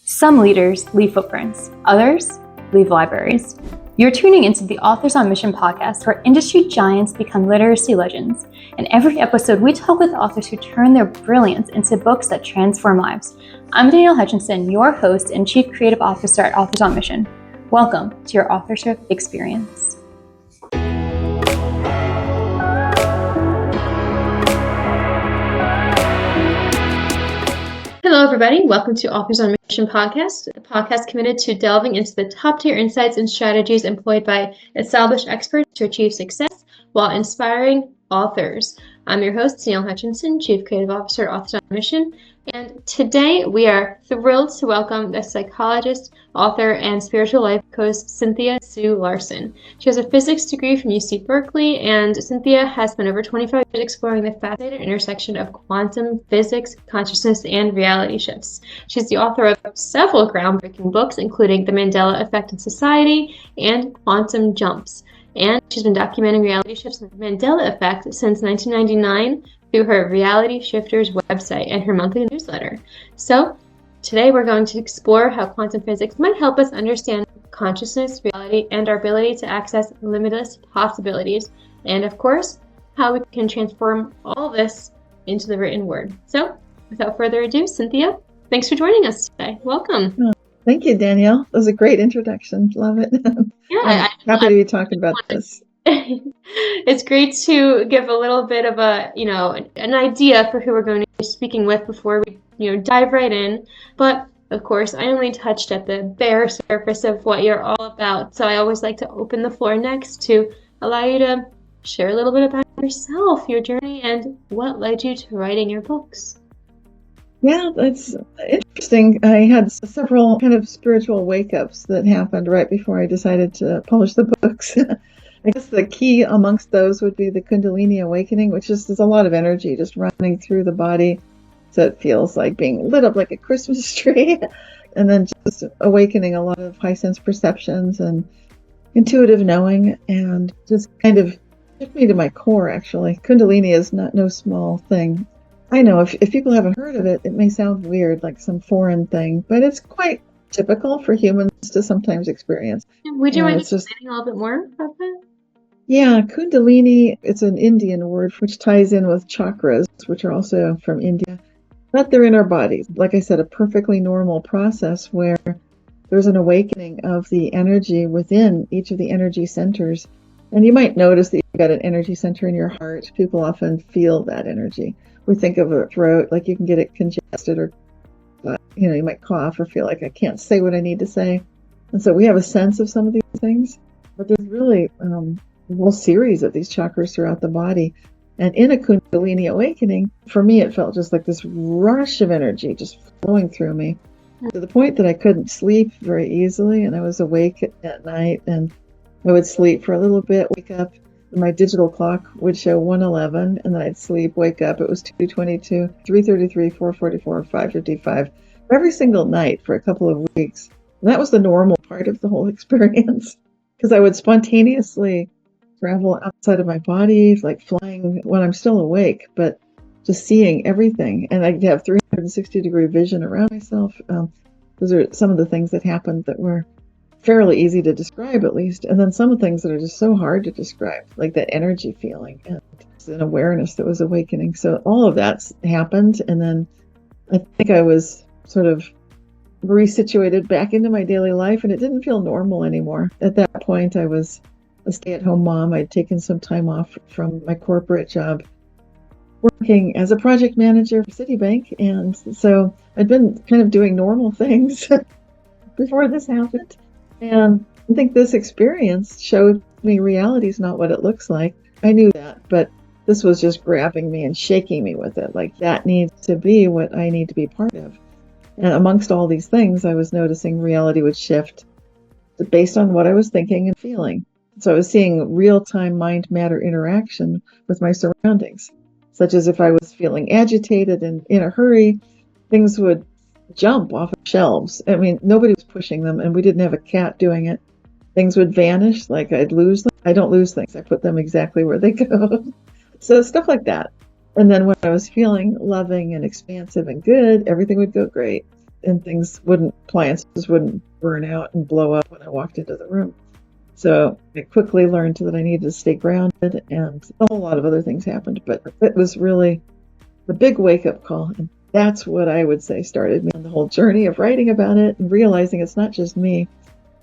Some leaders leave footprints, others leave libraries. You're tuning into the Authors on Mission podcast, where industry giants become literacy legends. In every episode, we talk with authors who turn their brilliance into books that transform lives. I'm Danielle Hutchinson, your host and Chief Creative Officer at Authors on Mission. Welcome to your authorship experience. Hello, everybody. Welcome to Authors on Mission podcast, a podcast committed to delving into the top-tier insights and strategies employed by established experts to achieve success while inspiring authors. I'm your host, Danielle Hutchinson, Chief Creative Officer at Authors on Mission, and today we are thrilled to welcome the psychologist, author, and spiritual life coach, Cynthia Sue Larson. She has a physics degree from UC Berkeley, and Cynthia has spent over 25 years exploring the fascinating intersection of quantum physics, consciousness, and reality shifts. She's the author of several groundbreaking books, including The Mandela Effect in Society and Quantum Jumps. And she's been documenting reality shifts and the Mandela Effect since 1999 through her Reality Shifters website and her monthly newsletter. So today we're going to explore how quantum physics might help us understand consciousness, reality, and our ability to access limitless possibilities. And of course, how we can transform all this into the written word. So without further ado, Cynthia, thanks for joining us today. Welcome. Thank you, Danielle. That was a great introduction. Love it. Yeah, I'm happy to be talking about this. It's great to give a little bit of an idea for who we're going to be speaking with before we, dive right in. But of course, I only touched at the bare surface of what you're all about. So I always like to open the floor next to allow you to share a little bit about yourself, your journey, and what led you to writing your books. Yeah, that's interesting. I had several kind of spiritual wake-ups that happened right before I decided to publish the books. I guess the key amongst those would be the Kundalini awakening, which is there's a lot of energy just running through the body. So it feels like being lit up like a Christmas tree. And then just awakening a lot of high sense perceptions and intuitive knowing, and just kind of took me to my core, actually. Kundalini is no small thing. I know if people haven't heard of it, it may sound weird, like some foreign thing, but it's quite typical for humans to sometimes experience. Would you mind explaining a little bit more about that? Yeah, Kundalini, it's an Indian word which ties in with chakras, which are also from India, but they're in our bodies. Like I said, a perfectly normal process where there's an awakening of the energy within each of the energy centers. And you might notice that you've got an energy center in your heart. People often feel that energy. We think of a throat, like you can get it congested, or you might cough or feel like I can't say what I need to say. And so we have a sense of some of these things, but there's really a whole series of these chakras throughout the body. And in a Kundalini awakening, for me, it felt just like this rush of energy just flowing through me to the point that I couldn't sleep very easily. And I was awake at night, and I would sleep for a little bit, wake up. My digital clock would show 1:11, and then I'd sleep, wake up. It was 2:22, 3:33, 4:44, 5:55 every single night for a couple of weeks. And that was the normal part of the whole experience, because I would spontaneously travel outside of my body, like flying when I'm still awake, but just seeing everything. And I'd have 360-degree vision around myself. Those are some of the things that happened that were fairly easy to describe, at least. And then some of the things that are just so hard to describe, like that energy feeling and an awareness that was awakening. So all of that happened. And then I think I was sort of resituated back into my daily life, and it didn't feel normal anymore. At that point, I was a stay-at-home mom. I'd taken some time off from my corporate job, working as a project manager for Citibank. And so I'd been kind of doing normal things before this happened. And I think this experience showed me reality is not what it looks like. I knew that, but this was just grabbing me and shaking me with it. Like, that needs to be what I need to be part of. And amongst all these things, I was noticing reality would shift based on what I was thinking and feeling. So I was seeing real-time mind-matter interaction with my surroundings, such as if I was feeling agitated and in a hurry, things would jump off of shelves. I mean, nobody was pushing them, and we didn't have a cat doing it. Things would vanish, like I'd lose them. I don't lose things. I put them exactly where they go. So stuff like that. And then when I was feeling loving and expansive and good, everything would go great. and appliances wouldn't burn out and blow up when I walked into the room. So I quickly learned that I needed to stay grounded, and a whole lot of other things happened. But it was really the big wake-up call. And that's what I would say started me on the whole journey of writing about it and realizing it's not just me,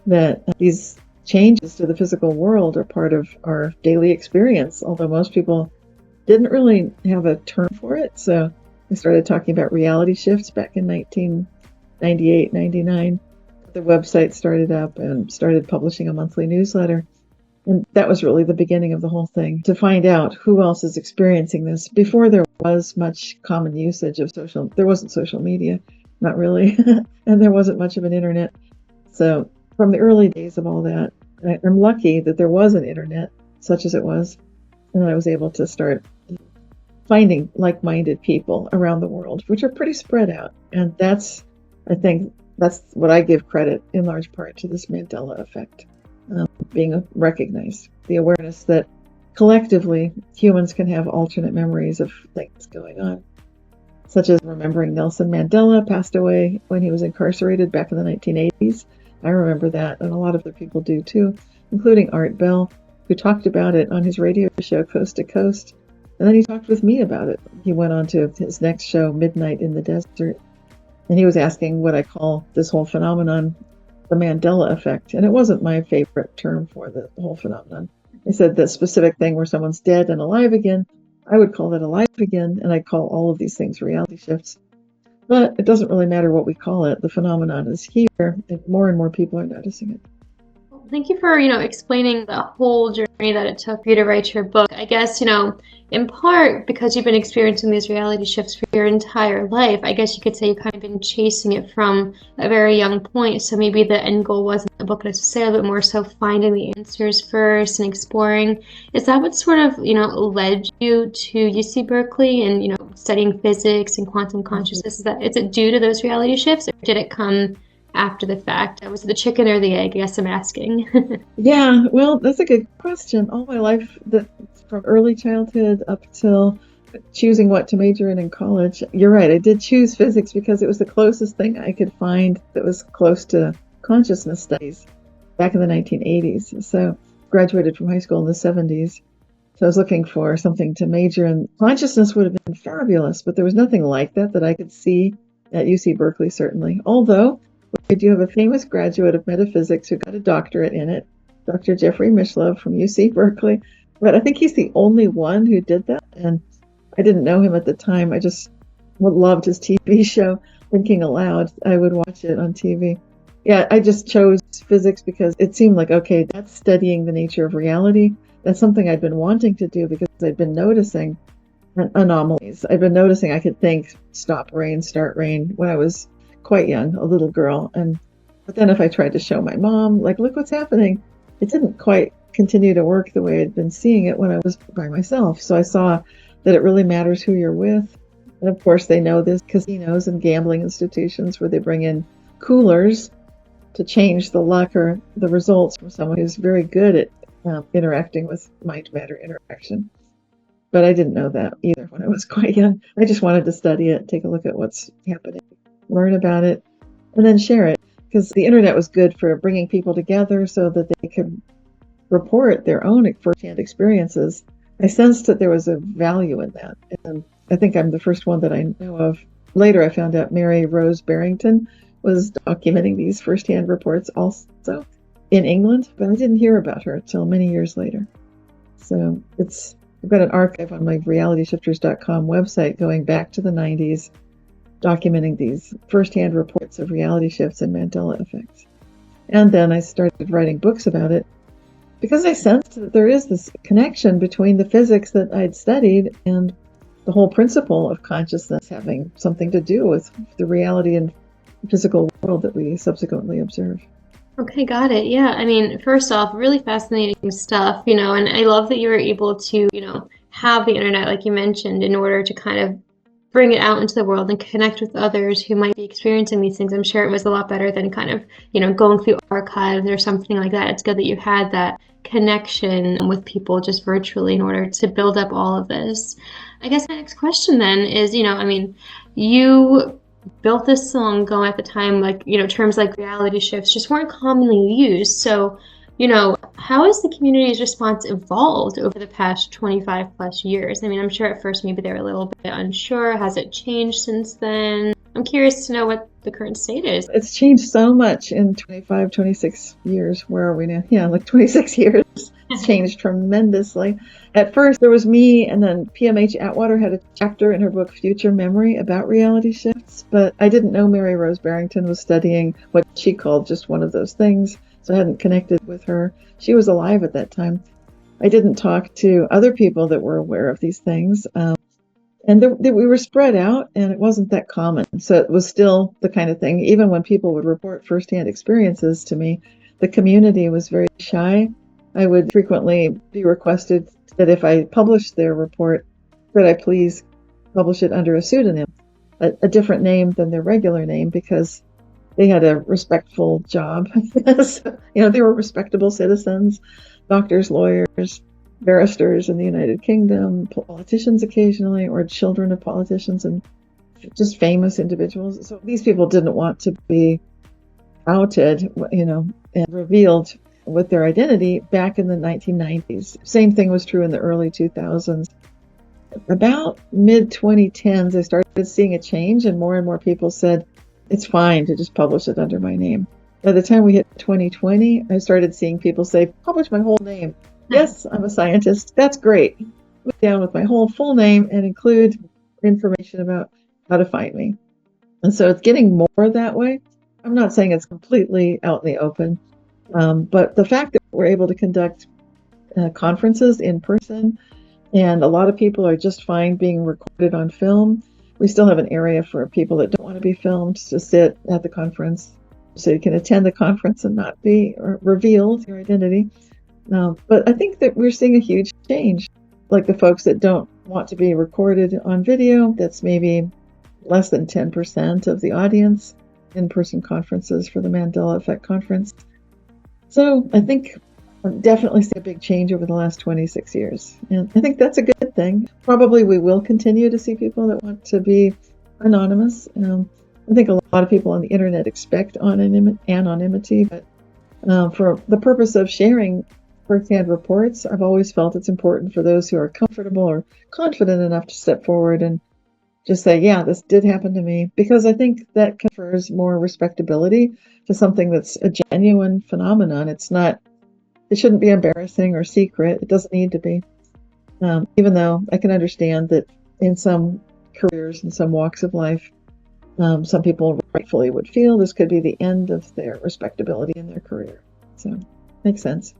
that these changes to the physical world are part of our daily experience, although most people didn't really have a term for it. So I started talking about reality shifts back in 1998, 99. The website started up and started publishing a monthly newsletter. And that was really the beginning of the whole thing, to find out who else is experiencing this. Before there was much common usage of there wasn't social media, not really, and there wasn't much of an internet. So from the early days of all that, I'm lucky that there was an internet, such as it was, and I was able to start finding like-minded people around the world, which are pretty spread out. And I think that's what I give credit in large part to this Mandela Effect. Being recognized, the awareness that collectively humans can have alternate memories of things going on, such as remembering Nelson Mandela passed away when he was incarcerated back in the 1980s. I remember that, and a lot of other people do too, including Art Bell, who talked about it on his radio show Coast to Coast, and then he talked with me about it. He went on to his next show, Midnight in the Desert, and he was asking what I call this whole phenomenon the Mandela Effect. And it wasn't my favorite term for the whole phenomenon. I said the specific thing where someone's dead and alive again, I would call it alive again, and I'd call all of these things reality shifts. But it doesn't really matter what we call it. The phenomenon is here, and more people are noticing it. Thank you for, explaining the whole journey that it took for you to write your book. I guess, in part because you've been experiencing these reality shifts for your entire life, I guess you could say you've kind of been chasing it from a very young point. So maybe the end goal wasn't the book necessarily, but more so finding the answers first and exploring. Is that what sort of, led you to UC Berkeley and, studying physics and quantum consciousness? Is it due to those reality shifts, or did it come after the fact? Was it the chicken or the egg? I guess I'm asking. Yeah, well, that's a good question. All my life, from early childhood up till choosing what to major in college, you're right, I did choose physics because it was the closest thing I could find that was close to consciousness studies back in the 1980s. So graduated from high school in the 70s. So I was looking for something to major in. Consciousness would have been fabulous, but there was nothing like that I could see at UC Berkeley, certainly. Although we do have a famous graduate of metaphysics who got a doctorate in it, Dr. Jeffrey Mishlove from UC Berkeley. But I think he's the only one who did that. And I didn't know him at the time. I just loved his TV show, Thinking Aloud. I would watch it on TV. Yeah, I just chose physics because it seemed like, okay, that's studying the nature of reality. That's something I'd been wanting to do because I'd been noticing anomalies. I'd been noticing I could think stop rain, start rain when I was quite young, a little girl. But then if I tried to show my mom, like, look what's happening, it didn't quite continue to work the way I'd been seeing it when I was by myself. So I saw that it really matters who you're with. And of course, they know this, casinos and gambling institutions where they bring in coolers to change the luck or the results from someone who's very good at interacting with mind-matter interaction. But I didn't know that either when I was quite young. I just wanted to study it, take a look at what's happening, learn about it, and then share it. Because the internet was good for bringing people together so that they could report their own firsthand experiences. I sensed that there was a value in that. And I think I'm the first one that I know of. Later, I found out Mary Rose Barrington was documenting these firsthand reports also in England, but I didn't hear about her until many years later. So I've got an archive on my realityshifters.com website going back to the 90s, documenting these firsthand reports of reality shifts and Mandela effects. And then I started writing books about it because I sensed that there is this connection between the physics that I'd studied and the whole principle of consciousness having something to do with the reality and physical world that we subsequently observe. Okay, got it. Yeah, I mean, first off, really fascinating stuff, and I love that you were able to, have the internet, like you mentioned, in order to kind of bring it out into the world and connect with others who might be experiencing these things. I'm sure it was a lot better than kind of, going through archives or something like that. It's good that you had that connection with people just virtually in order to build up all of this. I guess my next question then is, you built this song going at the time, like, terms like reality shifts just weren't commonly used. So, how has the community's response evolved over the past 25 plus years? I mean, I'm sure at first maybe they were a little bit unsure. Has it changed since then? I'm curious to know what the current state is. It's changed so much in 25, 26 years. Where are we now? Yeah, like 26 years. It's changed tremendously. At first, there was me, and then PMH Atwater had a chapter in her book Future Memory about reality shifts, but I didn't know Mary Rose Barrington was studying what she called just one of those things, so I hadn't connected with her. She was alive at that time. I didn't talk to other people that were aware of these things. We were spread out, and it wasn't that common. So it was still the kind of thing, even when people would report firsthand experiences to me, the community was very shy. I would frequently be requested that if I published their report, could I please publish it under a pseudonym, a different name than their regular name, because they had a respectful job. So, they were respectable citizens, doctors, lawyers, barristers in the United Kingdom, politicians occasionally, or children of politicians, and just famous individuals. So these people didn't want to be outed, and revealed with their identity back in the 1990s. Same thing was true in the early 2000s. About mid-2010s, I started seeing a change, and more people said, it's fine to just publish it under my name. By the time we hit 2020, I started seeing people say, publish my whole name. Yes, I'm a scientist. That's great. Put down with my whole full name and include information about how to find me. And so it's getting more that way. I'm not saying it's completely out in the open, but the fact that we're able to conduct conferences in person, and a lot of people are just fine being recorded on film. We still have an area for people that don't want to be filmed to sit at the conference, so you can attend the conference and not be revealed your identity. But I think that we're seeing a huge change. Like the folks that don't want to be recorded on video, that's maybe less than 10% of the audience. In-person conferences for the Mandela Effect conference. So I think I've definitely seen a big change over the last 26 years. And I think that's a good thing. Probably we will continue to see people that want to be anonymous. I think a lot of people on the internet expect anonymity, but for the purpose of sharing first-hand reports, I've always felt it's important for those who are comfortable or confident enough to step forward and just say, yeah, this did happen to me, because I think that confers more respectability to something that's a genuine phenomenon. It shouldn't be embarrassing or secret. It doesn't need to be. Even though I can understand that in some careers, in some walks of life, some people rightfully would feel this could be the end of their respectability in their career. So, makes sense.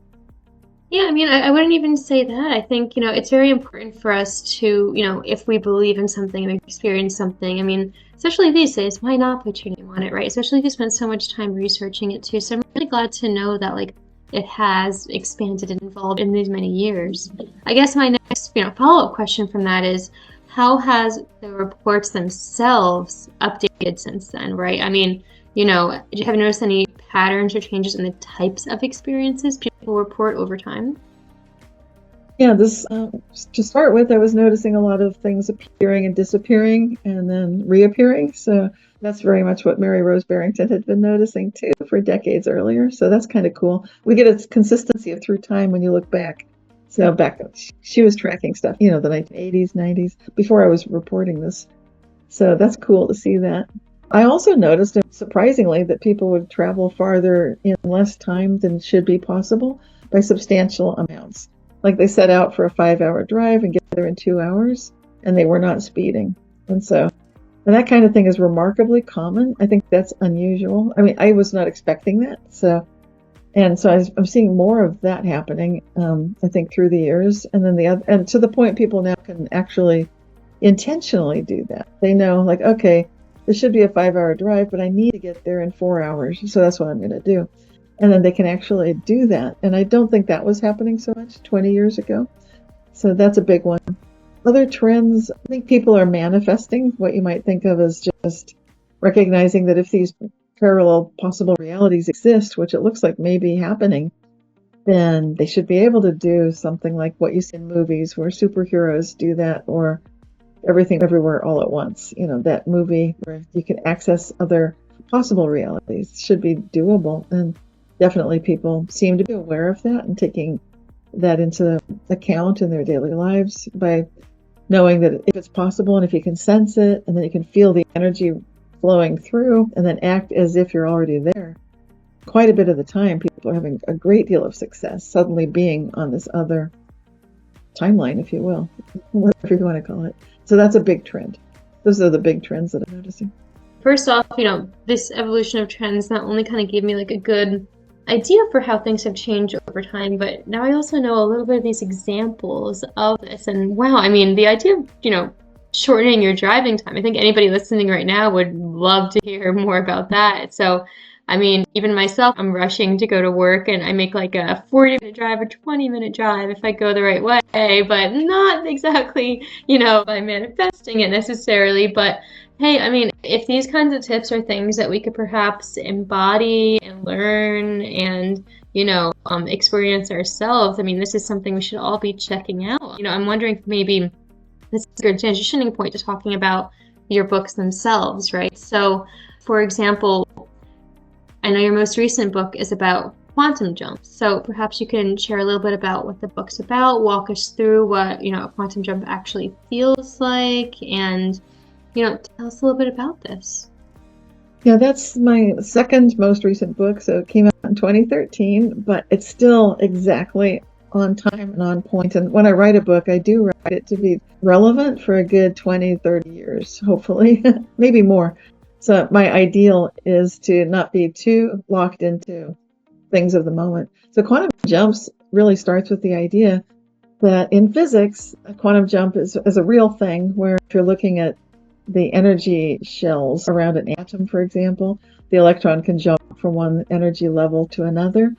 Yeah, I mean, I wouldn't even say that. I think, it's very important for us to, if we believe in something and experience something, I mean, especially these days, why not put your name on it, right? Especially if you spend so much time researching it too. So I'm really glad to know that, like, it has expanded and evolved in these many years. I guess my next, follow-up question from that is, how has the reports themselves updated since then, right? I mean, have you noticed any patterns or changes in the types of experiences people report over time? Yeah, to start with, I was noticing a lot of things appearing and disappearing and then reappearing. So that's very much what Mary Rose Barrington had been noticing too for decades earlier. So that's kind of cool. We get a consistency through time when you look back. So she was tracking stuff, the 1980s, 90s, before I was reporting this. So that's cool to see that. I also noticed, surprisingly, that people would travel farther in less time than should be possible by substantial amounts. Like they set out for a 5-hour drive and get there in 2 hours, and they were not speeding. And that kind of thing is remarkably common. I think that's unusual. I mean, I was not expecting that. So I'm seeing more of that happening, I think, through the years. And then and to the point people now can actually intentionally do that. They know, like, okay, this should be a 5-hour drive, but I need to get there in 4 hours. So that's what I'm going to do. And then they can actually do that. And I don't think that was happening so much 20 years ago. So that's a big one. Other trends, I think people are manifesting what you might think of as just recognizing that if these parallel possible realities exist, which it looks like may be happening, then they should be able to do something like what you see in movies where superheroes do that, or everything everywhere all at once. That movie where you can access other possible realities should be doable. And definitely people seem to be aware of that and taking that into account in their daily lives by knowing that if it's possible and if you can sense it and then you can feel the energy flowing through and then act as if you're already there. Quite a bit of the time, people are having a great deal of success suddenly being on this other timeline, if you will, whatever you want to call it. So that's a big trend. Those are the big trends that I'm noticing. First off, this evolution of trends not only kind of gave me like a good idea for how things have changed over time, but now I also know a little bit of these examples of this. And wow, I mean, the idea of, shortening your driving time, I think anybody listening right now would love to hear more about that. So, I mean, even myself, I'm rushing to go to work and I make like a 40-minute drive or 20-minute drive if I go the right way, but not exactly, by manifesting it necessarily. But hey, I mean, if these kinds of tips are things that we could perhaps embody and learn and, experience ourselves, I mean, this is something we should all be checking out. I'm wondering if maybe this is a good transitioning point to talking about your books themselves, right? So, for example, I know your most recent book is about quantum jumps. So perhaps you can share a little bit about what the book's about, walk us through what, a quantum jump actually feels like, and, tell us a little bit about this. Yeah, that's my second most recent book. So it came out in 2013, but it's still exactly on time and on point. And when I write a book, I do write it to be relevant for a good 20, 30 years, hopefully, maybe more. So my ideal is to not be too locked into things of the moment. So quantum jumps really starts with the idea that in physics, a quantum jump is a real thing where if you're looking at the energy shells around an atom, for example, the electron can jump from one energy level to another.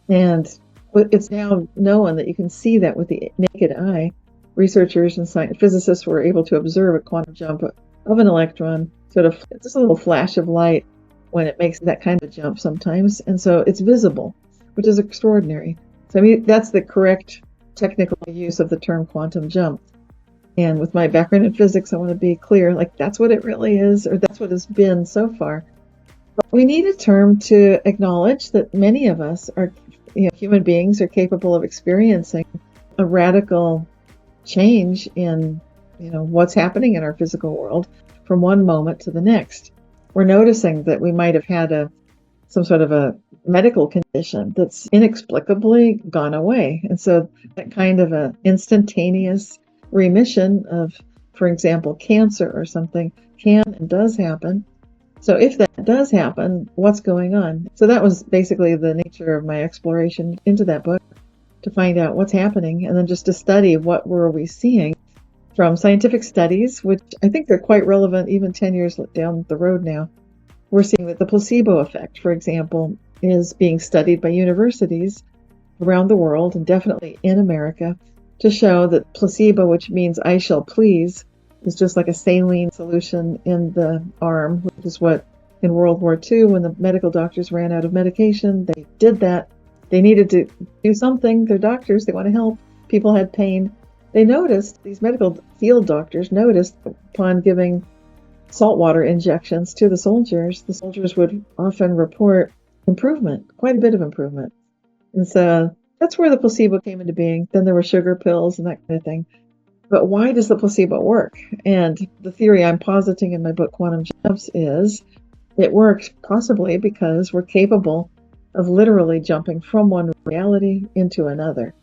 And it's now known that you can see that with the naked eye. Researchers and physicists were able to observe a quantum jump of an electron, sort of just a little flash of light when it makes that kind of jump sometimes. And so it's visible, which is extraordinary. So I mean, that's the correct technical use of the term quantum jump. And with my background in physics, I want to be clear, like that's what it really is, or that's what it's been so far. But we need a term to acknowledge that many of us are, human beings are capable of experiencing a radical change in, what's happening in our physical world from one moment to the next. We're noticing that we might have had some sort of a medical condition that's inexplicably gone away. And so that kind of an instantaneous remission of, for example, cancer or something can and does happen. So if that does happen, what's going on? So that was basically the nature of my exploration into that book, to find out what's happening and then just to study what were we seeing from scientific studies, which I think they're quite relevant even 10 years down the road now. We're seeing that the placebo effect, for example, is being studied by universities around the world and definitely in America to show that placebo, which means I shall please, is just like a saline solution in the arm, which is what in World War II, when the medical doctors ran out of medication, they did that. They needed to do something. They're doctors. They want to help. People had pain. They noticed, these medical field doctors noticed upon giving saltwater injections to the soldiers would often report improvement, quite a bit of improvement. And so that's where the placebo came into being. Then there were sugar pills and that kind of thing. But why does the placebo work? And the theory I'm positing in my book, Quantum Jumps, is it works possibly because we're capable of literally jumping from one reality into another.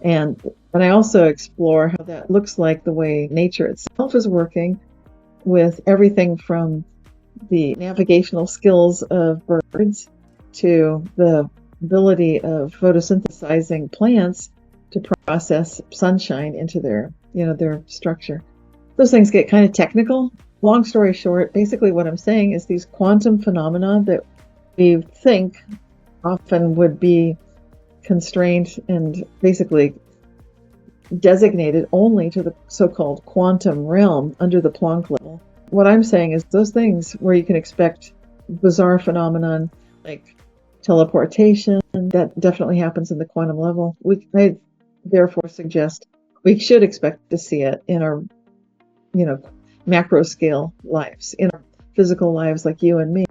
And I also explore how that looks like the way nature itself is working, with everything from the navigational skills of birds to the ability of photosynthesizing plants to process sunshine into their structure. Those things get kind of technical. Long story short, basically what I'm saying is these quantum phenomena that we think often would be constrained and basically designated only to the so-called quantum realm under the Planck level. What I'm saying is those things where you can expect bizarre phenomenon like teleportation, that definitely happens in the quantum level. I therefore suggest we should expect to see it in our macro scale lives, in our physical lives like you and me.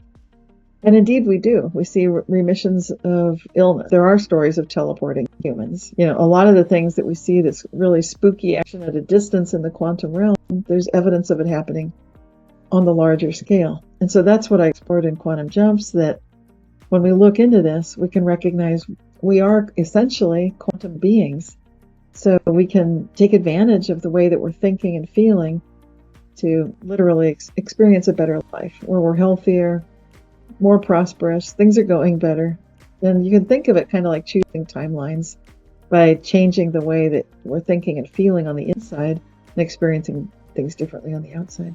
And indeed we do. We see remissions of illness. There are stories of teleporting humans. A lot of the things that we see that's really spooky action at a distance in the quantum realm, there's evidence of it happening on the larger scale. And so that's what I explored in Quantum Jumps, that when we look into this, we can recognize we are essentially quantum beings. So we can take advantage of the way that we're thinking and feeling to literally experience a better life, where we're healthier, more prosperous, things are going better. And you can think of it kind of like choosing timelines by changing the way that we're thinking and feeling on the inside and experiencing things differently on the outside.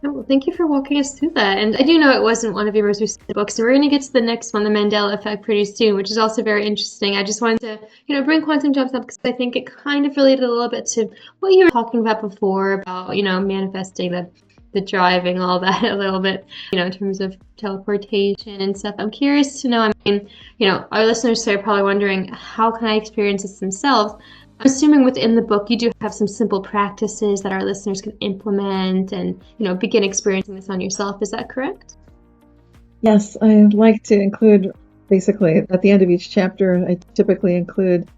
Well, thank you for walking us through that. And I do know it wasn't one of your most recent books, so we're going to get to the next one, The Mandela Effect, pretty soon, which is also very interesting. I just wanted to, bring Quantum Jumps up because I think it kind of related a little bit to what you were talking about before about, manifesting the driving, all that a little bit, in terms of teleportation and stuff. I'm curious to know, our listeners today are probably wondering, how can I experience this themselves? I'm assuming within the book you do have some simple practices that our listeners can implement and, begin experiencing this on yourself. Is that correct? Yes, I like to include, basically, at the end of each chapter, I typically include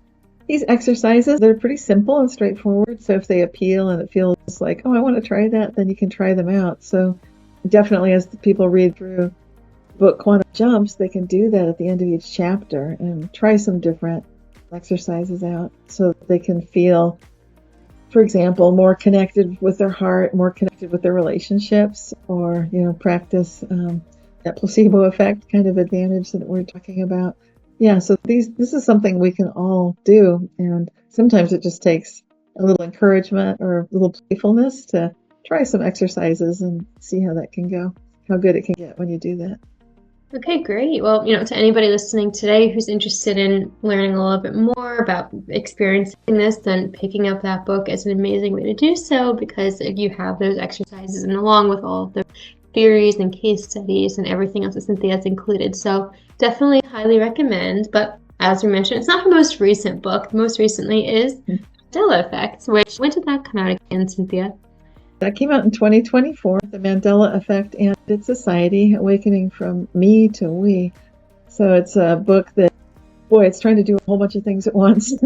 these exercises. They're pretty simple and straightforward. So if they appeal and it feels like, oh, I want to try that, then you can try them out. So definitely as the people read through the book Quantum Jumps, they can do that at the end of each chapter and try some different exercises out so that they can feel, for example, more connected with their heart, more connected with their relationships, or, practice that placebo effect kind of advantage that we're talking about. Yeah, so this is something we can all do, and sometimes it just takes a little encouragement or a little playfulness to try some exercises and see how that can go, how good it can get when you do that. Okay, great. Well, to anybody listening today who's interested in learning a little bit more about experiencing this, then picking up that book is an amazing way to do so, because you have those exercises and along with all of the theories and case studies and everything else that Cynthia has included. So definitely highly recommend. But as we mentioned, it's not her most recent book. Most recently is Mandela Effect, which, when did that come out again, Cynthia? That came out in 2024, The Mandela Effect and its Society, Awakening from Me to We. So it's a book that, it's trying to do a whole bunch of things at once.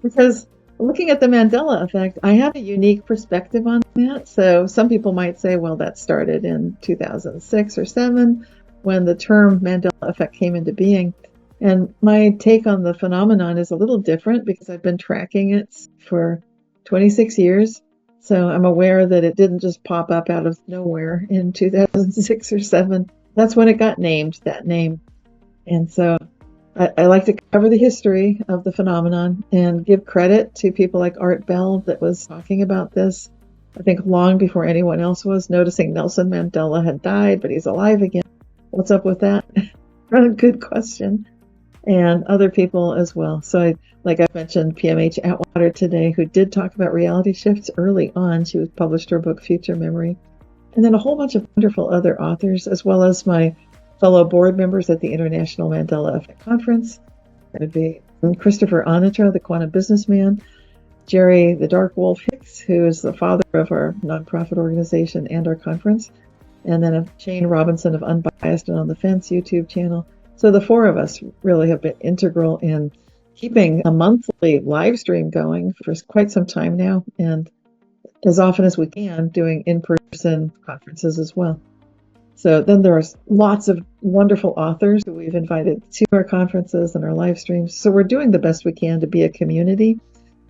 Because looking at the Mandela Effect, I have a unique perspective on that. So some people might say, well, that started in 2006 or 7 when the term Mandela Effect came into being. And my take on the phenomenon is a little different because I've been tracking it for 26 years. So I'm aware that it didn't just pop up out of nowhere in 2006 or 7. That's when it got named, that name. And so I like to cover the history of the phenomenon and give credit to people like Art Bell that was talking about this, I think long before anyone else was, noticing Nelson Mandela had died, but he's alive again. What's up with that? Good question. And other people as well. So like I mentioned, PMH Atwater today, who did talk about reality shifts early on. She published her book, Future Memory. And then a whole bunch of wonderful other authors, as well as my fellow board members at the International Mandela Effect Conference. That would be Christopher Onitra, the quantum businessman, Jerry the Dark Wolf Hicks, who is the father of our nonprofit organization and our conference, and then Shane Robinson of Unbiased and on the Fence YouTube channel. So the four of us really have been integral in keeping a monthly live stream going for quite some time now, and as often as we can, doing in-person conferences as well. So then there's lots of wonderful authors who we've invited to our conferences and our live streams. So we're doing the best we can to be a community,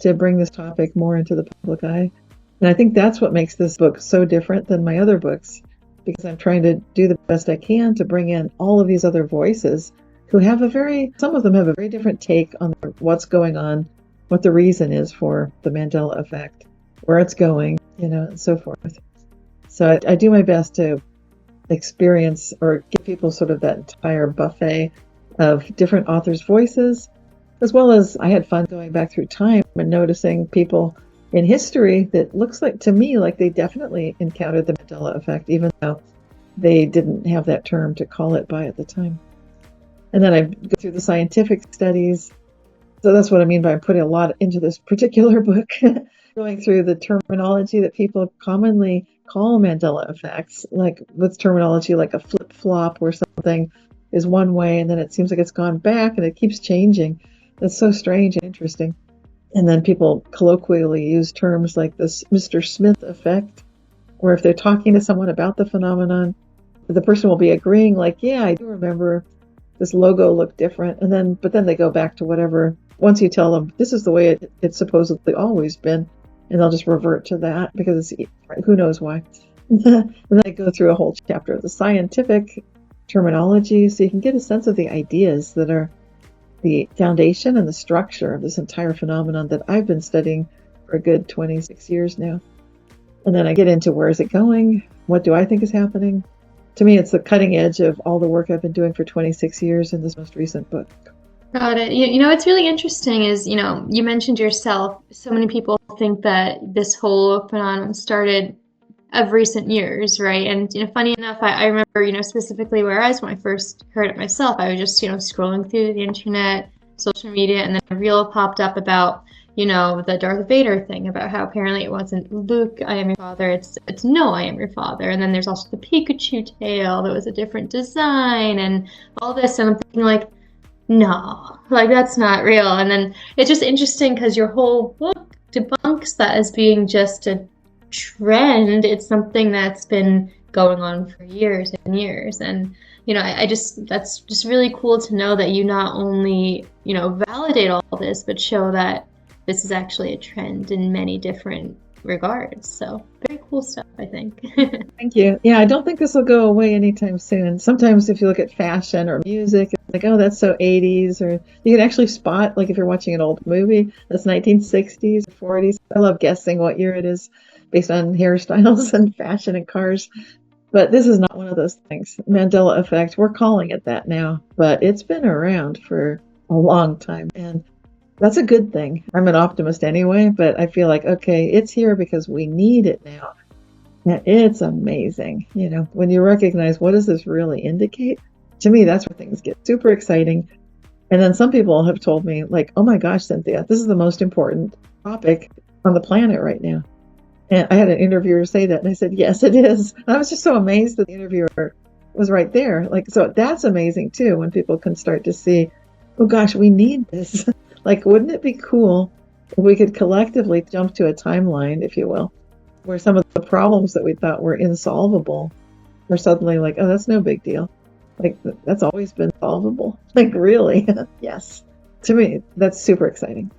to bring this topic more into the public eye. And I think that's what makes this book so different than my other books, because I'm trying to do the best I can to bring in all of these other voices who have some of them have a very different take on what's going on, what the reason is for the Mandela Effect, where it's going, and so forth. So I do my best to experience or give people sort of that entire buffet of different authors' voices, as well as I had fun going back through time and noticing people in history that looks like to me like they definitely encountered the Mandela Effect, even though they didn't have that term to call it by at the time. And then I go through the scientific studies. So that's what I mean by putting a lot into this particular book. going through the terminology that people commonly call Mandela effects, like with terminology like a flip-flop where something is one way and then it seems like it's gone back and it keeps changing. That's so strange and interesting. And then people colloquially use terms like this Mr. Smith effect, where if they're talking to someone about the phenomenon, the person will be agreeing like, yeah, I do remember this logo looked different. But then they go back to whatever, once you tell them this is the way it's supposedly always been, and they'll just revert to that because it's, who knows why. And then they go through a whole chapter of the scientific terminology so you can get a sense of the ideas that are the foundation and the structure of this entire phenomenon that I've been studying for a good 26 years now. And then I get into where is it going? What do I think is happening? To me, it's the cutting edge of all the work I've been doing for 26 years in this most recent book. Got it. You know, what's really interesting is, you know, you mentioned yourself, so many people think that this whole phenomenon started of recent years, right? And, you know, funny enough, I remember, you know, specifically where I was when I first heard it myself. I was just, you know, scrolling through the internet, social media, and then a reel popped up about, you know, the Darth Vader thing, about how apparently it wasn't Luke, I am your father, it's no, I am your father. And then there's also the Pikachu tail that was a different design and all this. And I'm thinking like, no, like that's not real. And then it's just interesting because your whole book debunks that as being just a trend. It's something that's been going on for years and years. And, you know, I just, that's just really cool to know that you not only, you know, validate all this, but show that this is actually a trend in many different regards. So very cool stuff, I think. Thank you. Yeah, I don't think this will go away anytime soon. Sometimes if you look at fashion or music, it's like, oh, that's so 80s, or you can actually spot, like if you're watching an old movie, that's 1960s or 40s. I love guessing what year it is based on hairstyles and fashion and cars. But this is not one of those things. Mandela Effect, we're calling it that now, but it's been around for a long time. And that's a good thing. I'm an optimist anyway, but I feel like, okay, it's here because we need it now. And it's amazing. You know, when you recognize what does this really indicate, to me, that's where things get super exciting. And then some people have told me like, oh my gosh, Cynthia, this is the most important topic on the planet right now. And I had an interviewer say that, and I said, yes, it is. And I was just so amazed that the interviewer was right there. Like, so that's amazing too, when people can start to see, oh gosh, we need this. Like, wouldn't it be cool if we could collectively jump to a timeline, if you will, where some of the problems that we thought were insolvable are suddenly like, oh, that's no big deal. Like, that's always been solvable. Like, really? Yes. To me, that's super exciting.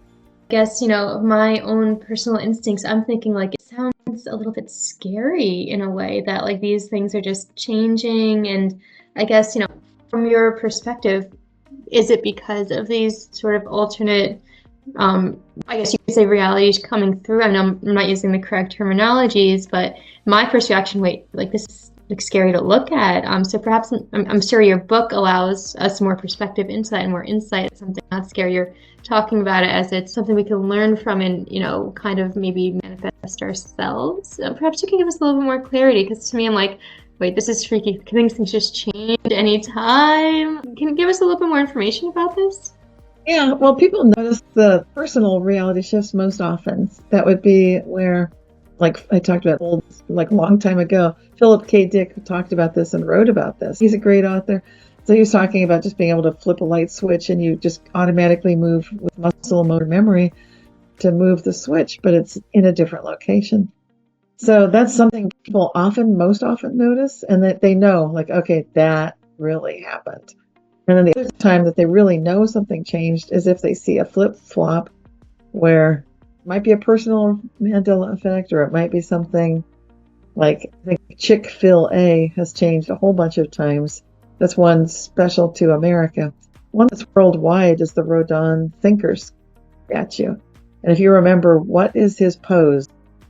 I guess, you know, my own personal instincts, I'm thinking like it sounds a little bit scary in a way that like these things are just changing. And I guess, you know, from your perspective, is it because of these sort of alternate, I guess you could say realities coming through? I know I'm not using the correct terminologies, but my first reaction, wait, like this is like scary to look at. So perhaps I'm sure your book allows us more perspective into that and more insight, something not scary. You're talking about it as it's something we can learn from and, you know, kind of maybe manifest ourselves. Perhaps you can give us a little bit more clarity, because to me, I'm like, wait, this is freaky. Can things just change anytime? Can you give us a little bit more information about this? Yeah, well, people notice the personal reality shifts most often. That would be where, like I talked about old, like a long time ago, Philip K. Dick talked about this and wrote about this. He's a great author. So he was talking about just being able to flip a light switch and you just automatically move with muscle and motor memory to move the switch, but it's in a different location. So that's something people most often notice, and that they know, like, okay, that really happened. And then the other time that they really know something changed is if they see a flip-flop where it might be a personal Mandela effect, or it might be something like, I think Chick-fil-A has changed a whole bunch of times. That's one special to America. One that's worldwide is the Rodin thinker statue. And if you remember, what is his pose?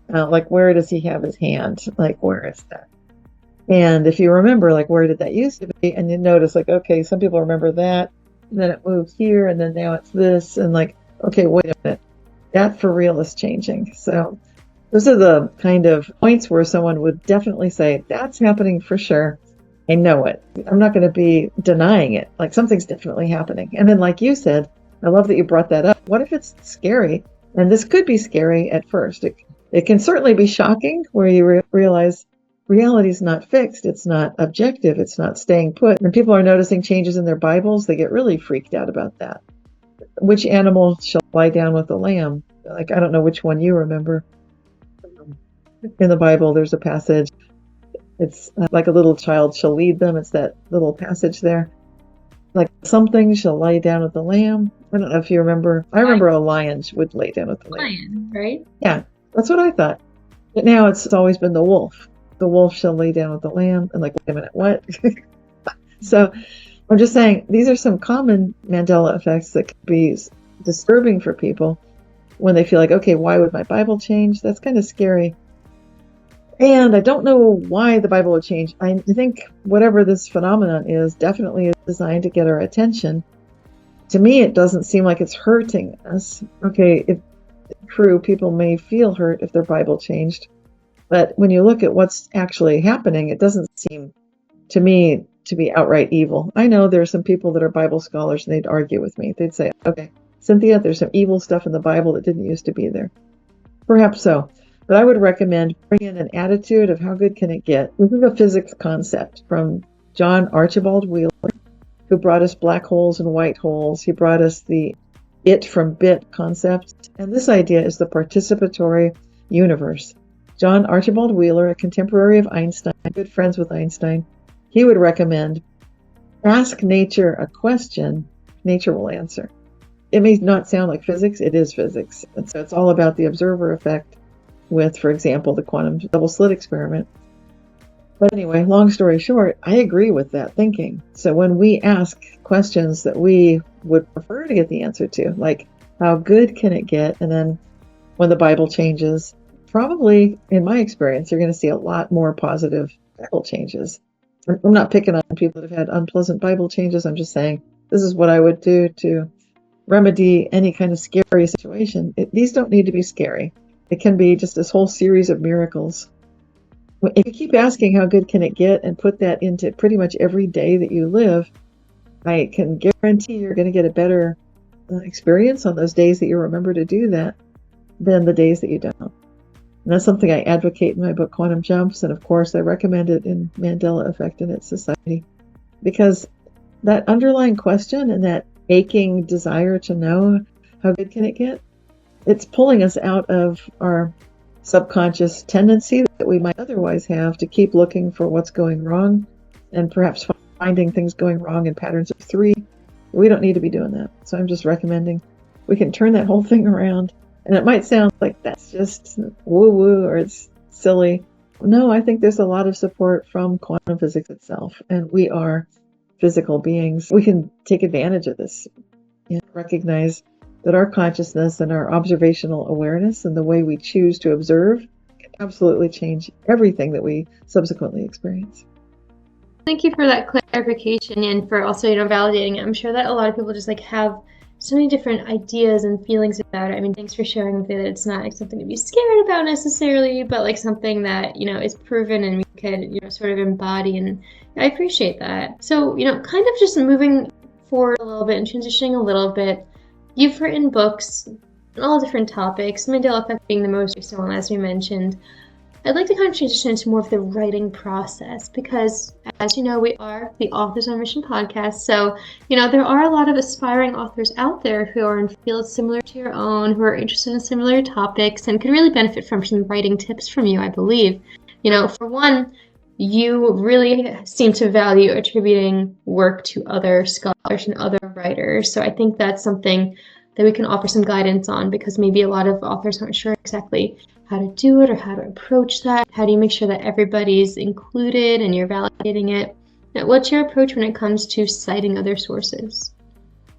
Like, where does he have his hand? Like, where is that? And if you remember, like, where did that used to be? And you notice, like, okay, some people remember that, and then it moved here, and then now it's this, and like, okay, wait a minute, that for real is changing. So those are the kind of points where someone would definitely say, that's happening for sure. I know it. I'm not going to be denying it. Like, something's definitely happening. And then, like you said, I love that you brought that up. What if it's scary? And this could be scary at first. It can certainly be shocking where you realize reality is not fixed. It's not objective. It's not staying put. When people are noticing changes in their Bibles, they get really freaked out about that. Which animal shall lie down with the lamb? Like, I don't know which one you remember. In the Bible, there's a passage. It's like a little child shall lead them. It's that little passage there. Like, something shall lie down with the lamb. I don't know if you remember. I remember a lion would lay down with the lamb. Lion, right? Yeah, that's what I thought. But now it's always been the wolf. The wolf shall lay down with the lamb. And like, wait a minute, what? So I'm just saying, these are some common Mandela effects that can be disturbing for people when they feel like, okay, why would my Bible change? That's kind of scary. And I don't know why the Bible would change. I think whatever this phenomenon is definitely is designed to get our attention. To me, it doesn't seem like it's hurting us. Okay, it's true, people may feel hurt if their Bible changed. But when you look at what's actually happening, it doesn't seem to me to be outright evil. I know there are some people that are Bible scholars and they'd argue with me. They'd say, okay, Cynthia, there's some evil stuff in the Bible that didn't used to be there. Perhaps so. But I would recommend bringing in an attitude of how good can it get. This is a physics concept from John Archibald Wheeler, who brought us black holes and white holes. He brought us the it from bit concept. And this idea is the participatory universe. John Archibald Wheeler, a contemporary of Einstein, good friends with Einstein, he would recommend ask nature a question, nature will answer. It may not sound like physics, it is physics. And so it's all about the observer effect with, for example, the quantum double slit experiment. But anyway, long story short, I agree with that thinking. So when we ask questions that we would prefer to get the answer to, like how good can it get? And then when the Bible changes, probably, in my experience, you're going to see a lot more positive Bible changes. I'm not picking on people that have had unpleasant Bible changes. I'm just saying this is what I would do to remedy any kind of scary situation. These don't need to be scary. It can be just this whole series of miracles. If you keep asking how good can it get and put that into pretty much every day that you live, I can guarantee you're going to get a better experience on those days that you remember to do that than the days that you don't. And that's something I advocate in my book, Quantum Jumps. And of course, I recommend it in Mandela Effect and its Society. Because that underlying question and that aching desire to know how good can it get, it's pulling us out of our subconscious tendency that we might otherwise have to keep looking for what's going wrong and perhaps finding things going wrong in patterns of 3. We don't need to be doing that. So I'm just recommending we can turn that whole thing around. And it might sound like that's just woo-woo or it's silly. No, I think there's a lot of support from quantum physics itself. And we are physical beings. We can take advantage of this and recognize that our consciousness and our observational awareness and the way we choose to observe can absolutely change everything that we subsequently experience. Thank you for that clarification and for also, validating it. I'm sure that a lot of people just have so many different ideas and feelings about it. I mean, thanks for sharing with me that it's not something to be scared about necessarily, but something that, is proven and we could, sort of embody. And I appreciate that. So, kind of just moving forward a little bit and transitioning a little bit. You've written books on all different topics, Mandela Effect being the most recent one, as we mentioned. I'd like to kind of transition into more of the writing process because, as you know, we are the Authors on Mission podcast. So, there are a lot of aspiring authors out there who are in fields similar to your own, who are interested in similar topics and could really benefit from some writing tips from you, I believe. For one, you really seem to value attributing work to other scholars and other writers. So I think that's something that we can offer some guidance on because maybe a lot of authors aren't sure exactly how to do it or how to approach that. How do you make sure that everybody's included and you're validating it? Now, what's your approach when it comes to citing other sources?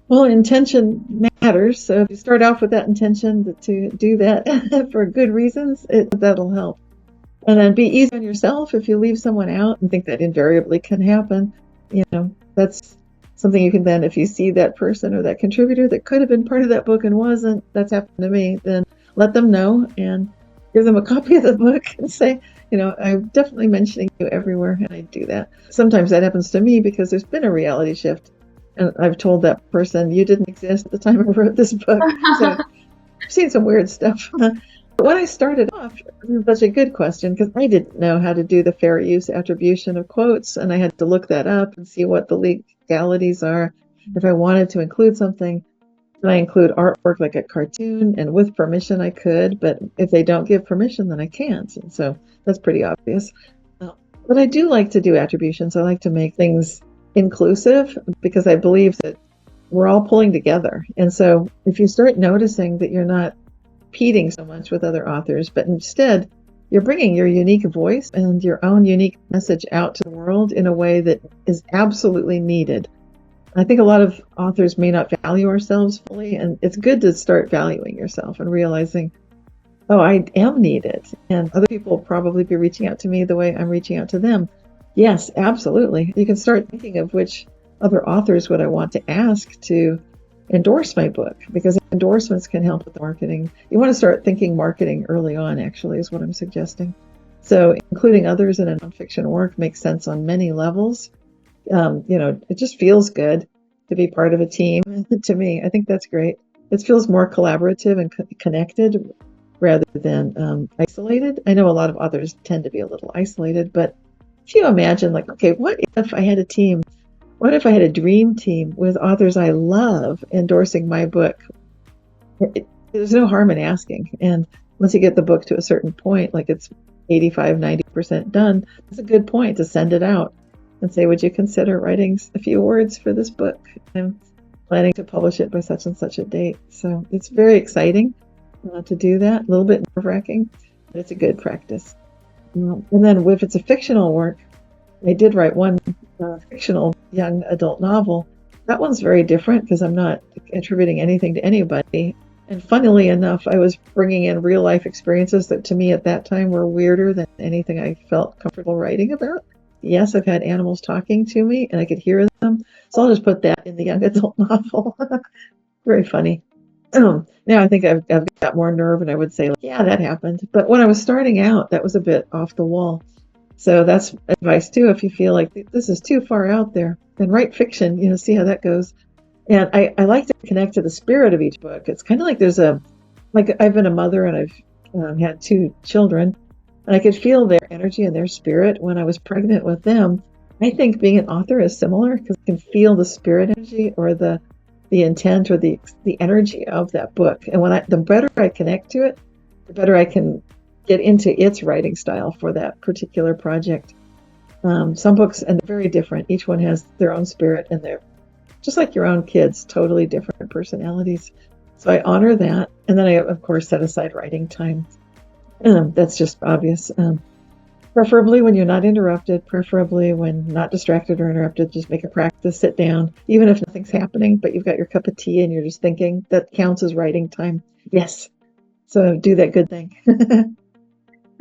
Well, intention matters. So if you start off with that intention to do that for good reasons, that'll help. And then be easy on yourself if you leave someone out and think that invariably can happen. That's something you can then, if you see that person or that contributor that could have been part of that book and wasn't, that's happened to me, then let them know and give them a copy of the book and say, I'm definitely mentioning you everywhere, and I do that. Sometimes that happens to me because there's been a reality shift, and I've told that person, you didn't exist at the time I wrote this book. So I've seen some weird stuff. But when I started off, it was such a good question because I didn't know how to do the fair use attribution of quotes, and I had to look that up and see what the legalities are. If I wanted to include something, can I include artwork like a cartoon? And with permission, I could, but if they don't give permission, then I can't. And so that's pretty obvious. But I do like to do attributions. I like to make things inclusive because I believe that we're all pulling together. And so if you start noticing that you're not competing so much with other authors, but instead you're bringing your unique voice and your own unique message out to the world in a way that is absolutely needed. I think a lot of authors may not value ourselves fully, and it's good to start valuing yourself and realizing, oh, I am needed, and other people will probably be reaching out to me the way I'm reaching out to them. Yes, absolutely. You can start thinking of which other authors would I want to ask to endorse my book, because endorsements can help with the marketing. You want to start thinking marketing early on, actually, is what I'm suggesting. So including others in a nonfiction work makes sense on many levels. It just feels good to be part of a team. To me, I think that's great. It feels more collaborative and connected rather than isolated. I know a lot of authors tend to be a little isolated, but if you imagine, like, okay, what if I had a team? What if I had a dream team with authors I love endorsing my book? There's no harm in asking. And once you get the book to a certain point, like it's 85, 90% done, it's a good point to send it out and say, would you consider writing a few words for this book? I'm planning to publish it by such and such a date. So it's very exciting to do that, a little bit nerve-wracking, but it's a good practice. And then if it's a fictional work, I did write one fictional young adult novel. That one's very different because I'm not attributing anything to anybody. And funnily enough, I was bringing in real life experiences that to me at that time were weirder than anything I felt comfortable writing about. Yes, I've had animals talking to me and I could hear them. So I'll just put that in the young adult novel. Very funny. Now I think I've got more nerve and I would say, yeah, that happened. But when I was starting out, that was a bit off the wall. So that's advice too. If you feel like this is too far out there, then write fiction, see how that goes. And I like to connect to the spirit of each book. It's kind of like I've been a mother and I've had 2 children. And I could feel their energy and their spirit when I was pregnant with them. I think being an author is similar because I can feel the spirit energy or the intent or the energy of that book. And the better I connect to it, the better I can get into its writing style for that particular project. Some books, and they're very different. Each one has their own spirit and they're just like your own kids, totally different personalities. So I honor that. And then I, of course, set aside writing time. That's just obvious. Preferably when you're not interrupted, preferably when not distracted or interrupted, just make a practice, sit down, even if nothing's happening, but you've got your cup of tea and you're just thinking, that counts as writing time. Yes. So do that good thing.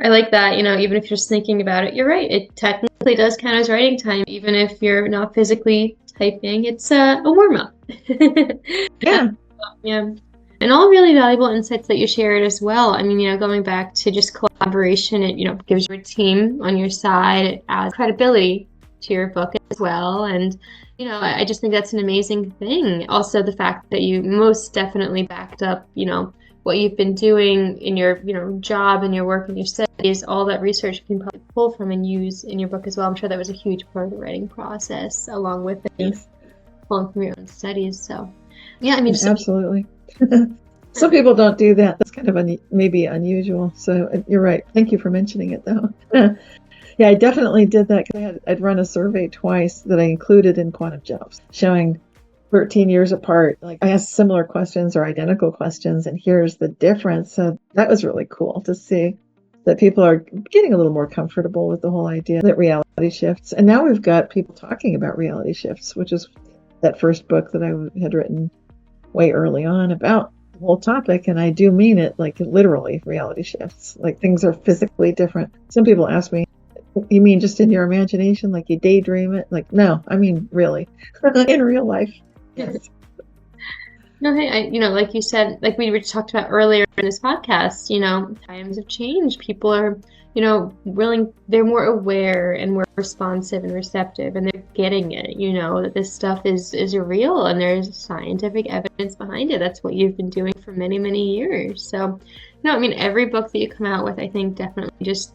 I like that, even if you're just thinking about it, you're right. It technically does count as writing time, even if you're not physically typing. It's a warm-up. Yeah. Yeah. And all really valuable insights that you shared as well. I mean, going back to just collaboration, it gives your team on your side. It adds credibility to your book as well. And, I just think that's an amazing thing. Also, the fact that you most definitely backed up, what you've been doing in your, job and your work and your studies, all that research you can probably pull from and use in your book as well. I'm sure that was a huge part of the writing process along with it, Yes. pulling from your own studies. So, yeah, I mean, Absolutely. Some people don't do that. That's kind of maybe unusual. So you're right. Thank you for mentioning it, though. Yeah, I definitely did that because I'd run a survey twice that I included in Quantum Jumps, showing 13 years apart. Like I asked similar questions or identical questions, and here's the difference. So that was really cool to see that people are getting a little more comfortable with the whole idea that reality shifts. And now we've got people talking about reality shifts, which is that first book that I had written way early on about the whole topic. And I do mean it, like literally reality shifts, like things are physically different. Some people ask me, you mean just in your imagination, like you daydream it? Like, no, I mean really in real life. Yes. No, hey, like you said, like we were talked about earlier in this podcast, times have changed. People are, they're more aware and more responsive and receptive, and they're getting it, that this stuff is real and there's scientific evidence behind it. That's what you've been doing for many, many years. So, every book that you come out with, I think definitely just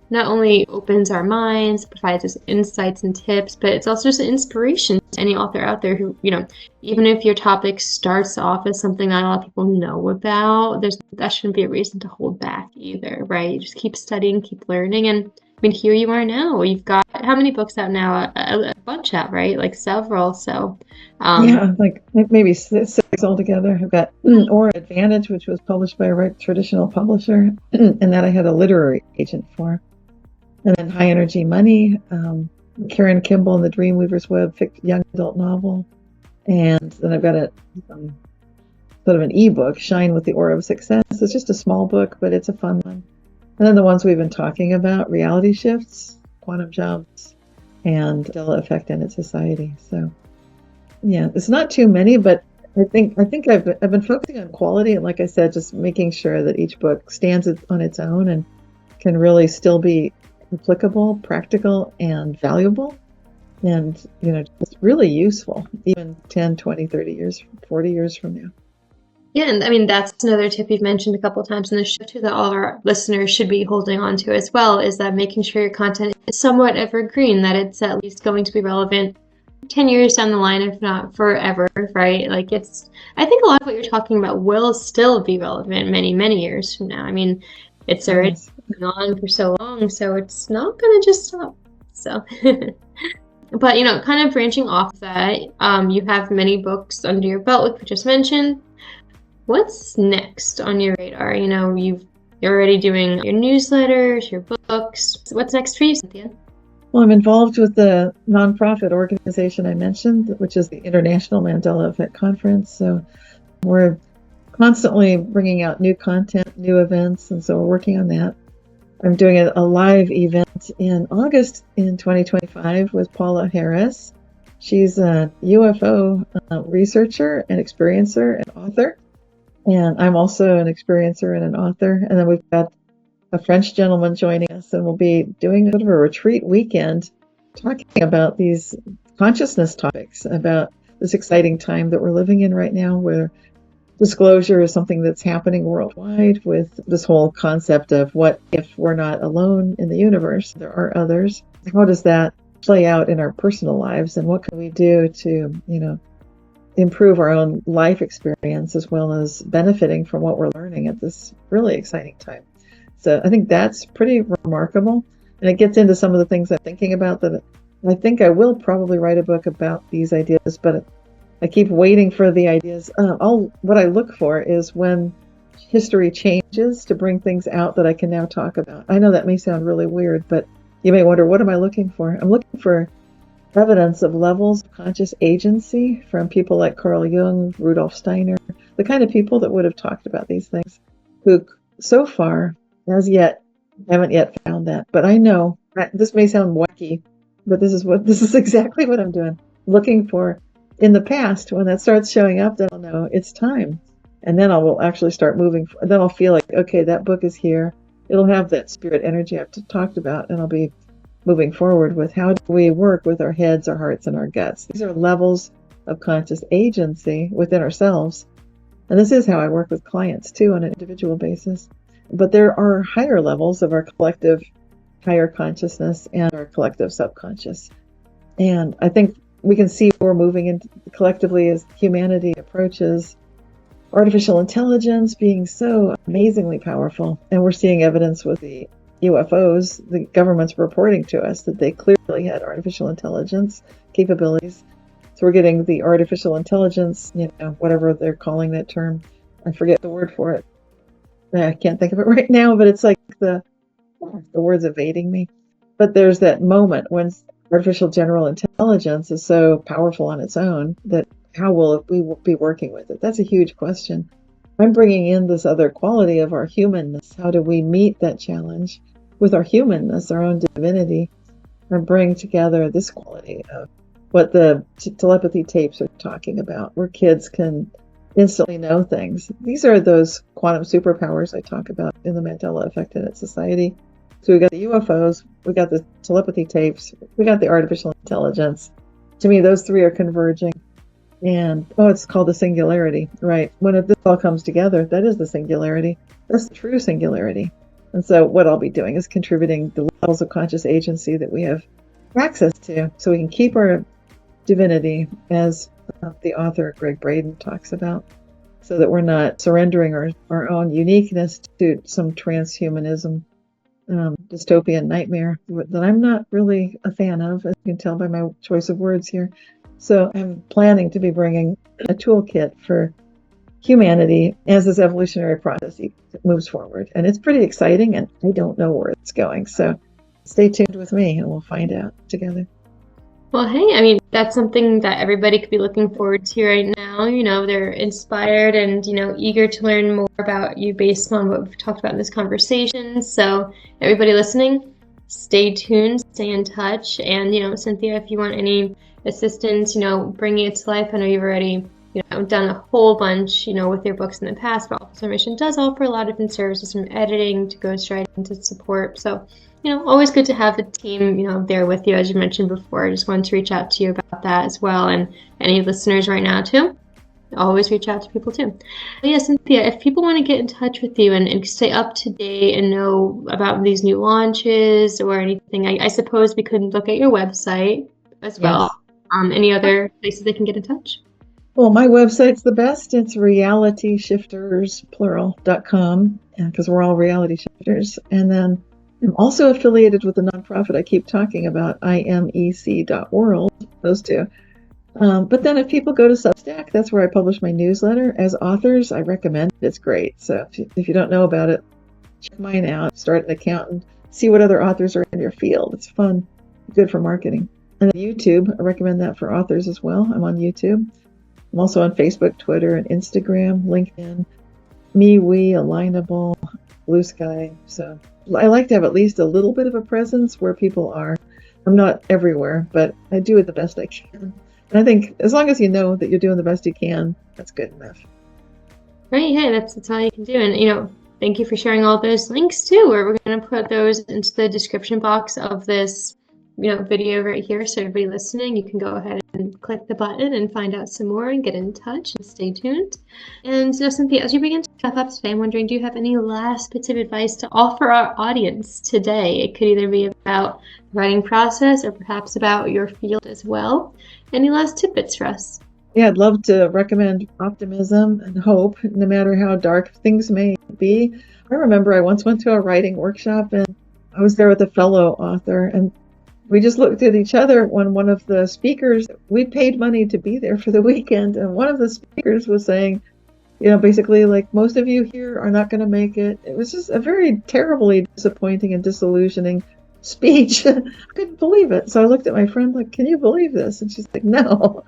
not only opens our minds, provides us insights and tips, but it's also just an inspiration to any author out there who, even if your topic starts off as something not a lot of people know about, that shouldn't be a reason to hold back either, right? You just keep studying, keep learning, and here you are now. You've got how many books out now? A bunch out, right? Like several. So, yeah, like maybe six altogether. I've got Aura Advantage, which was published by a traditional publisher, and that I had a literary agent for. And then High Energy Money, Karen Kimball and the Dreamweaver's Web young adult novel. And then I've got a sort of an ebook, Shine with the Aura of Success. It's just a small book, but it's a fun one. And then the ones we've been talking about, Reality Shifts, Quantum Jumps, and Mandela Effect and its Society. So yeah, it's not too many, but I think I've been focusing on quality, and like I said, just making sure that each book stands on its own and can really still be applicable, practical, and valuable, and just really useful even 10, 20, 30 years, 40 years from now. Yeah, and that's another tip you've mentioned a couple of times in the show too that all of our listeners should be holding on to as well, is that making sure your content is somewhat evergreen, that it's at least going to be relevant 10 years down the line, if not forever, right? Like I think a lot of what you're talking about will still be relevant many, many years from now. It's already been on for so long, so it's not going to just stop. So, but, kind of branching off that, you have many books under your belt, like we just mentioned. What's next on your radar? You're already doing your newsletters, your books. What's next for you, Cynthia? Well, I'm involved with the nonprofit organization I mentioned, which is the International Mandela Effect Conference. So we're constantly bringing out new content, new events, and so we're working on that. I'm doing a live event in August in 2025 with Paula Harris. She's a UFO researcher and experiencer and author, and I'm also an experiencer and an author. And then we've got a French gentleman joining us, and we'll be doing a bit of a retreat weekend talking about these consciousness topics, about this exciting time that we're living in right now, where disclosure is something that's happening worldwide, with this whole concept of what if we're not alone in the universe, there are others. How does that play out in our personal lives, and what can we do to, improve our own life experience as well as benefiting from what we're learning at this really exciting time. So I think that's pretty remarkable, and it gets into some of the things I'm thinking about that I think I will probably write a book about these ideas, but I keep waiting for the ideas. What I look for is when history changes to bring things out that I can now talk about. I know that may sound really weird, but you may wonder, what am I looking for? I'm looking for evidence of levels of conscious agency from people like Carl Jung, Rudolf Steiner, the kind of people that would have talked about these things, who so far, as yet, haven't yet found that. But I know this may sound wacky, but this is exactly what I'm doing. Looking for in the past, when that starts showing up, then I'll know it's time. And then I will actually start moving. Then I'll feel like, okay, that book is here. It'll have that spirit energy I've talked about, and I'll be moving forward with how do we work with our heads, our hearts, and our guts. These are levels of conscious agency within ourselves. And this is how I work with clients too, on an individual basis. But there are higher levels of our collective higher consciousness and our collective subconscious. And I think we can see we're moving into collectively as humanity approaches artificial intelligence being so amazingly powerful. And we're seeing evidence with the UFOs. The government's reporting to us that they clearly had artificial intelligence capabilities. So we're getting the artificial intelligence, whatever they're calling that term. I forget the word for it. I can't think of it right now, but it's like the word's evading me. But there's that moment when artificial general intelligence is so powerful on its own that how will we be working with it? That's a huge question. I'm bringing in this other quality of our humanness. How do we meet that challenge with our humanness, our own divinity, and bring together this quality of what the telepathy tapes are talking about, where kids can instantly know things. These are those quantum superpowers I talk about in the Mandela Effect in its society. So we got the UFOs, we got the telepathy tapes, we got the artificial intelligence. To me, those three are converging. And, it's called the singularity, right? When this all comes together, that is the singularity. That's the true singularity. And so what I'll be doing is contributing the levels of conscious agency that we have access to so we can keep our divinity, as the author Greg Braden talks about, so that we're not surrendering our own uniqueness to some transhumanism dystopian nightmare that I'm not really a fan of, as you can tell by my choice of words here. So I'm planning to be bringing a toolkit for humanity as this evolutionary process moves forward. And it's pretty exciting, and I don't know where it's going. So stay tuned with me and we'll find out together. Well, hey, I mean, that's something that everybody could be looking forward to right now. They're inspired and, eager to learn more about you based on what we've talked about in this conversation. So everybody listening, stay tuned, stay in touch. And, Cynthia, if you want any assistance, bringing it to life, I know you've already, done a whole bunch, with your books in the past, but Office on Mission does offer a lot of different services from editing to ghostwriting to support. So, always good to have the team, there with you, as you mentioned before. I just wanted to reach out to you about that as well. And any listeners right now, too, always reach out to people, too. But yeah, Cynthia, if people want to get in touch with you and stay up to date and know about these new launches or anything, I suppose we could look at your website as well. Yes. Any other places they can get in touch? Well, my website's the best. It's realityshifters.com, because we're all reality shifters. And then I'm also affiliated with the nonprofit I keep talking about, imec.world, those two. But then if people go to Substack, that's where I publish my newsletter. As authors, I recommend it. It's great. So if you don't know about it, check mine out, start an account, and see what other authors are in your field. It's fun, good for marketing. And YouTube, I recommend that for authors as well. I'm on YouTube. I'm also on Facebook, Twitter, and Instagram, LinkedIn, MeWe, Alignable, Blue Sky. So I like to have at least a little bit of a presence where people are. I'm not everywhere, but I do it the best I can. And I think as long as you know that you're doing the best you can, that's good enough. Right, yeah, that's all you can do. And, thank you for sharing all those links too. We're going to put those into the description box of this video right here. So everybody listening, you can go ahead and click the button and find out some more and get in touch and stay tuned. And so, Cynthia, as you begin to wrap up today, I'm wondering, do you have any last bits of advice to offer our audience today? It could either be about the writing process or perhaps about your field as well. Any last tidbits for us? Yeah, I'd love to recommend optimism and hope, no matter how dark things may be. I remember I once went to a writing workshop and I was there with a fellow author, and we just looked at each other when one of the speakers, we paid money to be there for the weekend, and one of the speakers was saying, basically like, most of you here are not going to make it. It was just a very terribly disappointing and disillusioning speech. I couldn't believe it. So I looked at my friend like, can you believe this? And she's like, no.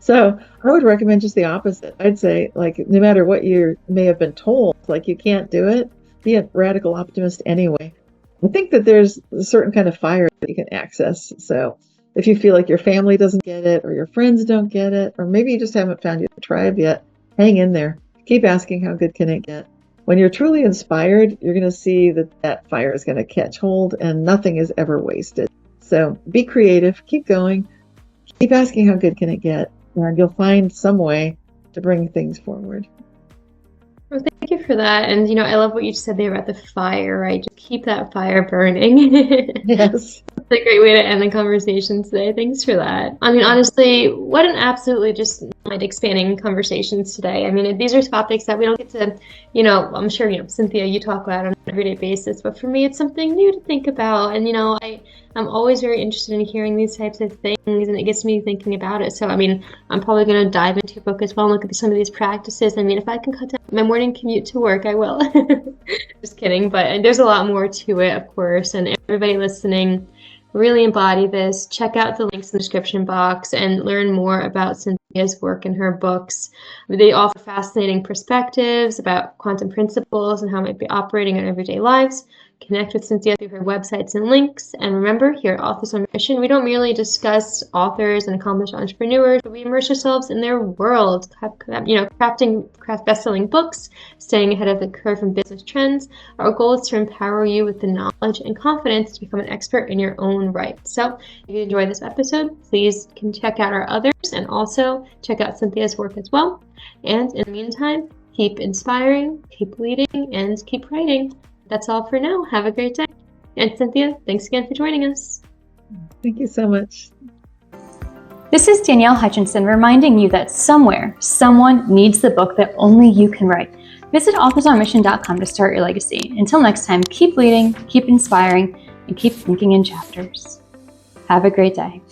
So I would recommend just the opposite. I'd say, like, no matter what you may have been told, like, you can't do it, be a radical optimist anyway. I think that there's a certain kind of fire that you can access. So if you feel like your family doesn't get it, or your friends don't get it, or maybe you just haven't found your tribe yet, hang in there. Keep asking, how good can it get? When you're truly inspired, you're going to see that fire is going to catch hold, and nothing is ever wasted. So be creative, keep going, keep asking, how good can it get? And you'll find some way to bring things forward. Well, thank you for that. And, I love what you said there about the fire, right? Just keep that fire burning. Yes. That's a great way to end the conversation today. Thanks for that. I mean, honestly, what an absolutely just mind-expanding conversations today. I mean, these are topics that we don't get to, I'm sure, Cynthia, you talk about on an everyday basis, but for me, it's something new to think about. And, I'm always very interested in hearing these types of things, and it gets me thinking about it. So, I mean, I'm probably going to dive into your book as well and look at some of these practices. I mean, if I can cut down my morning commute to work, I will. Just kidding. But there's a lot more to it, of course. And everybody listening, really embody this. Check out the links in the description box and learn more about Cynthia Cynthia's work in her books. They offer fascinating perspectives about quantum principles and how it might be operating in everyday lives. Connect with Cynthia through her websites and links. And remember, here at Authors on Mission, we don't merely discuss authors and accomplished entrepreneurs, but we immerse ourselves in their world, crafting best-selling books, staying ahead of the curve in business trends. Our goal is to empower you with the knowledge and confidence to become an expert in your own right. So if you enjoyed this episode, please can check out our others and also check out Cynthia's work as well. And in the meantime, keep inspiring, keep leading, and keep writing. That's all for now. Have a great day. And Cynthia, thanks again for joining us. Thank you so much. This is Danielle Hutchinson reminding you that somewhere, someone needs the book that only you can write. Visit authorsonmission.com to start your legacy. Until next time, keep leading, keep inspiring, and keep thinking in chapters. Have a great day.